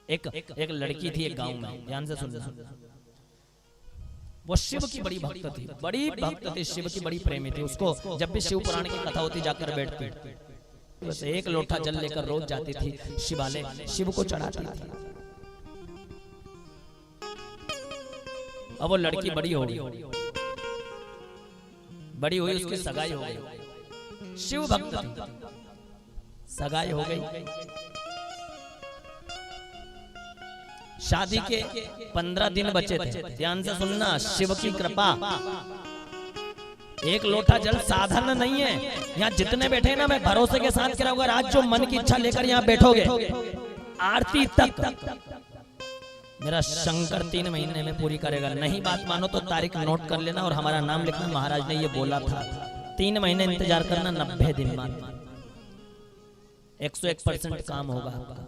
एक लड़की थी एक गांव में, ध्यान से सुनना। वो शिव की बड़ी भक्त थी, बड़ी भक्त थी, शिव की बड़ी प्रेमी थी। उसको जब भी शिव पुराण की कथा होती जाकर बैठती, बस एक लोटा जल लेकर रोज जाती थी शिवालय, शिव को चढ़ाती थी। अब वो लड़की बड़ी हो गई, बड़ी हुई, उसकी सगाई हो गई। शिव भक्त थी, सगाई हो गई। शादी के 15 दिन बचे थे। ध्यान से सुनना, शिव की कृपा। एक लोटा जल साधन नहीं है। यहाँ जितने बैठे ना, मैं भरोसे के साथ कह रहा हूँ, अगर आज जो मन की इच्छा लेकर यहाँ बैठोगे, आरती तक मेरा शंकर 3 महीने में पूरी करेगा। नहीं बात मानो तो तारीख नोट कर लेना और हमारा नाम लिखना। महाराज ने ये बोला था, 3 महीने इंतजार करना, 90 दिन बाद 101% काम होगा आपका।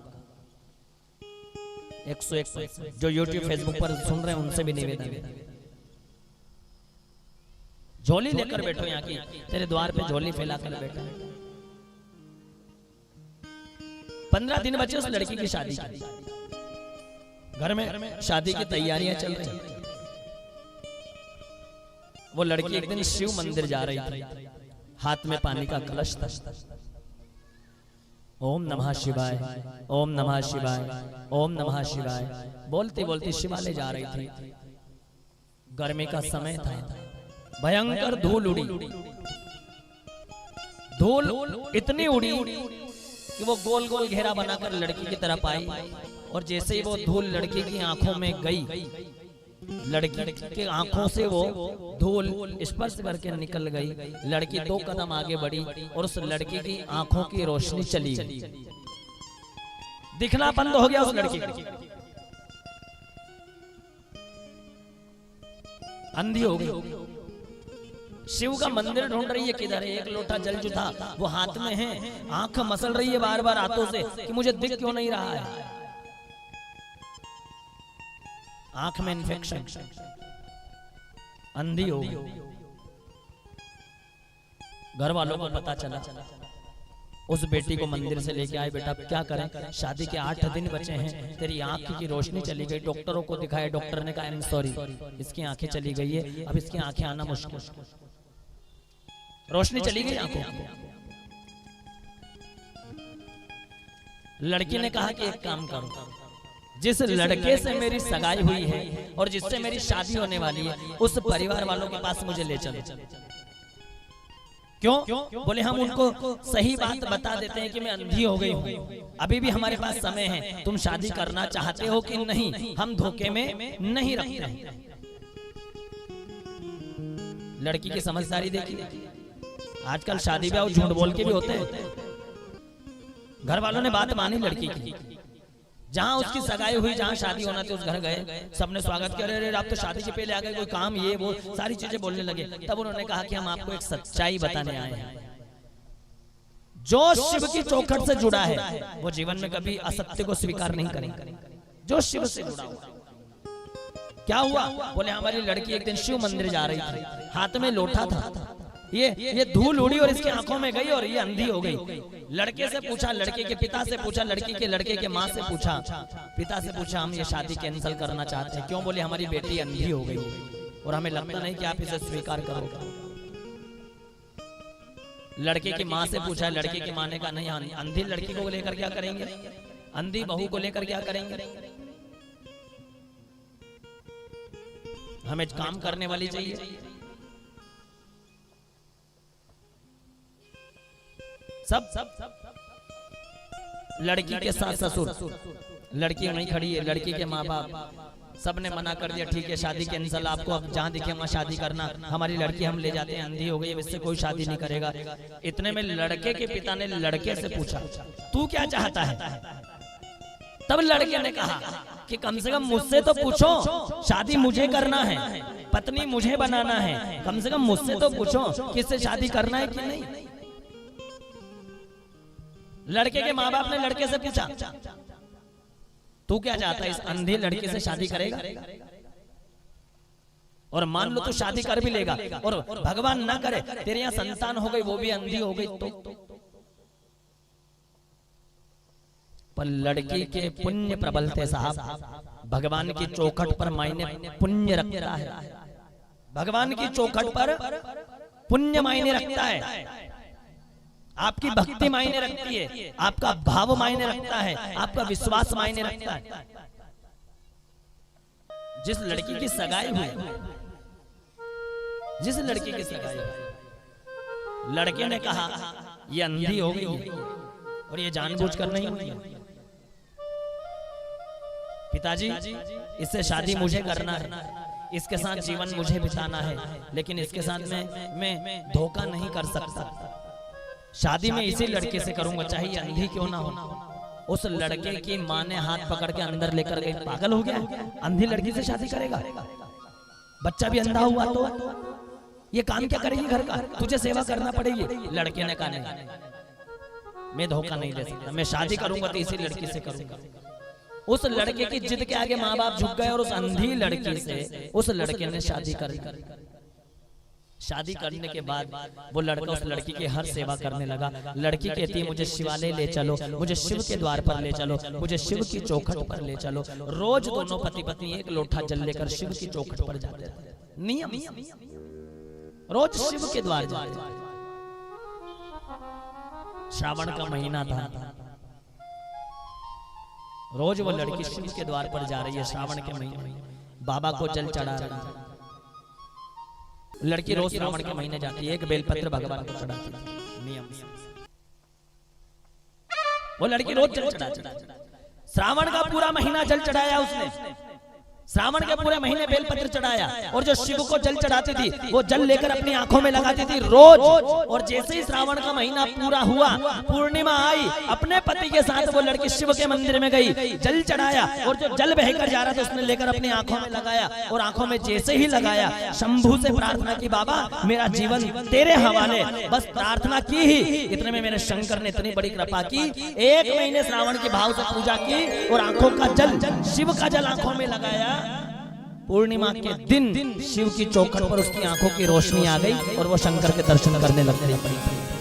101%। जो YouTube फेसबुक पर सुन रहे हैं उनसे भी निवेदन, झोली लेकर बैठो यहाँ की, तेरे द्वार पे झोली फैलाकर बैठा। 15 दिन बचे उस लड़की की शादी की। घर में शादी की तैयारियां चल रही। वो लड़की एक दिन शिव मंदिर जा रही थी, हाथ में पानी का कलश था। ओम नमः शिवाय, ओम नमः शिवाय, ओम नमः शिवाय बोलती बोलती शिवालय जा रही थी। गर्मी का समय था, भयंकर धूल उड़ी। धूल इतनी उड़ी कि वो गोल गोल घेरा बनाकर लड़की की तरफ आई, और जैसे ही वो धूल लड़की की आंखों में गई, लड़की के आंखों से वो धूल स्पर्श करके निकल गई। लड़की 2 कदम आगे बढ़ी और उस लड़की की आंखों की रोशनी चली गई, दिखना बंद हो गया उस लड़की को, अंधी हो गई। शिव का मंदिर ढूंढ रही है, किधर है? एक लोटा जल जो था वो हाथ में है, आंख मसल रही है बार बार हाथों से कि मुझे दिख क्यों नहीं रहा है। आंख में इन्फेक्शन, अंधी हो गई। घर वालों को पता चला, उस बेटी को मंदिर से लेके आए। बेटा क्या करें, शादी के 8 दिन बचे हैं, तेरी आंख की रोशनी चली गई। डॉक्टरों को दिखाया, डॉक्टर ने कहा आई एम सॉरी, इसकी आंखें चली गई है, अब इसकी आंखें आना मुश्किल। रोशनी चली गई आंखों की। लड़की ने कहा कि एक काम करो, जिस लड़के से मेरी सगाई हुई है और जिससे मेरी शादी होने वाली है, उस परिवार वालों के पास मुझे ले चलो। क्यों? बोले हम उनको सही बात बता देते हैं कि मैं अंधी हो गई हूँ, अभी भी हमारे पास समय है, तुम शादी करना चाहते हो कि नहीं, हम धोखे में नहीं रखते हैं। लड़की की समझदारी देखिए। आजकल शादी ब्याह झूठ बोल के भी होते हैं। घर वालों ने बात मानी लड़की की, जहां उसकी सगाई हुई, जहां शादी होना थी, उस घर गए, सबने स्वागत किया। अरे आप तो शादी से पहले आ गए, कोई काम, ये वो सारी चीजें बोलने लगे। तब उन्होंने कहा कि हम आपको एक सच्चाई बताने आए हैं। जो शिव की चौखट से जुड़ा है वो जीवन में कभी असत्य को स्वीकार नहीं करेंगे। जो शिव से जुड़ा हुआ। क्या हुआ? बोले हमारी लड़की एक दिन शिव मंदिर जा रही थी, हाथ में लोटा था, ये धूल उड़ी और इसकी आंखों में गई और ये अंधी हो गई। लड़के से पूछा, लड़के के पिता से पूछा, लड़की के लड़के के माँ से पूछा, पिता से पूछा हम ये शादी कैंसिल करना चाहते हैं। क्यों? बोले हमारी बेटी अंधी हो गई और हमें लगता नहीं कि आप इसे स्वीकार करोगे। लड़के की माँ से पूछा, लड़के की माँ ने कहा नहीं, अंधी लड़की को लेकर क्या करेंगे, अंधी बहू को लेकर क्या करेंगे, हमें काम करने वाली चाहिए। सब लड़की के साथ ससुर, लड़की नहीं खड़ी है, लड़की के माँ बाप सबने मना कर दिया, ठीक है शादी कैंसिल, आपको अब जहाँ दिखे वहाँ शादी करना, हमारी लड़की हम ले जाते हैं, अंधी हो गई, इससे कोई शादी नहीं करेगा। इतने में लड़के के पिता ने लड़के से पूछा तू क्या चाहता है? तब लड़के ने कहा कि कम से कम मुझसे तो पूछो, शादी मुझे करना है, पत्नी मुझे बनाना है, कम से कम मुझसे तो पूछो किससे शादी करना है कि नहीं। लड़के के माँ बाप ने लड़के से पूछा तू क्या चाहता है, इस अंधी लड़की से शादी करेगा? और मान लो तू शादी कर भी लेगा और भगवान ना करे तेरे यहाँ संतान हो गई, वो भी अंधी हो गई, तो पर लड़की के पुण्य प्रबल थे साहब। भगवान की चौखट पर मायने पुण्य रखता है, भगवान की चौखट पर पुण्य मायने रखता है, आपकी भक्ति मायने रखती है, आपका भाव मायने रखता है, आपका विश्वास मायने रखता है। जिस लड़की की सगाई हुई, जिस लड़की की सगाई हुई, लड़के ने कहा ये अंधी हो गई है और ये जानबूझकर नहीं हुई है। पिताजी इससे शादी मुझे करना है, इसके साथ जीवन मुझे बिताना है, लेकिन इसके साथ मैं धोखा नहीं कर सकता। शादी में इसी लड़के से करूंगा, चाहे अंधी क्यों ना हो। उस लड़के की मां ने हाथ पकड़ के अंदर लेकर गई। पागल हो गया, अंधी लड़की से शादी करेगा? बच्चा भी अंधा हुआ तो ये काम क्या करेगी घर का? तुझे सेवा करना पड़ेगी। लड़के ने कहा नहीं, मैं धोखा नहीं दे सकता, मैं शादी करूंगा तो इसी लड़की से करूंगा। उस लड़के की जिद के आगे माँ बाप झुक गए और उस अंधी लड़की से उस लड़के ने शादी कर ली। शादी करने के बाद वो लड़का उस लड़की की हर सेवा करने लगा। लड़की कहती है मुझे शिवालय ले चलो, मुझे शिव के द्वार पर ले चलो, मुझे शिव की चौखट पर ले चलो। रोज दोनों पति पत्नी एक लोटा जल लेकर शिव की चौखट पर जाते थे, नियम, रोज शिव के द्वार जाते। श्रावण का महीना था, रोज वो लड़की शिव के द्वार पर जा रही है। श्रावण के महीने बाबा को जल चढ़ा रही है। लड़की रोज श्रावण के महीने जाती है, एक बेलपत्र भगवान को चढ़ाती है, नियम। वो लड़की रोज जल चढ़ाती है। श्रावण का पूरा महीना जल चढ़ाया उसने, श्रावण के पूरे महीने बेलपत्र चढ़ाया, और जो शिव को जल चढ़ाती थी वो जल लेकर अपनी आंखों में लगाती थी रोज। और जैसे ही श्रावण का महीना पूरा हुआ, पूर्णिमा आई, अपने पति के साथ वो लड़की शिव के मंदिर में गई, जल चढ़ाया, और जो जल बहकर जा रहा था उसने लेकर अपनी आंखों में लगाया। और आंखों में जैसे ही लगाया, शंभू से प्रार्थना की, बाबा मेरा जीवन तेरे हवाले। बस प्रार्थना की ही, इतने में मेरे शंकर ने इतनी बड़ी कृपा की, 1 महीने श्रावण के भाव से पूजा की और आंखों का जल, शिव का जल आंखों में लगाया। पूर्णिमा के दिन शिव की चौखट पर उसकी आंखों की रोशनी आ गई और वो शंकर के दर्शन करने लग गई।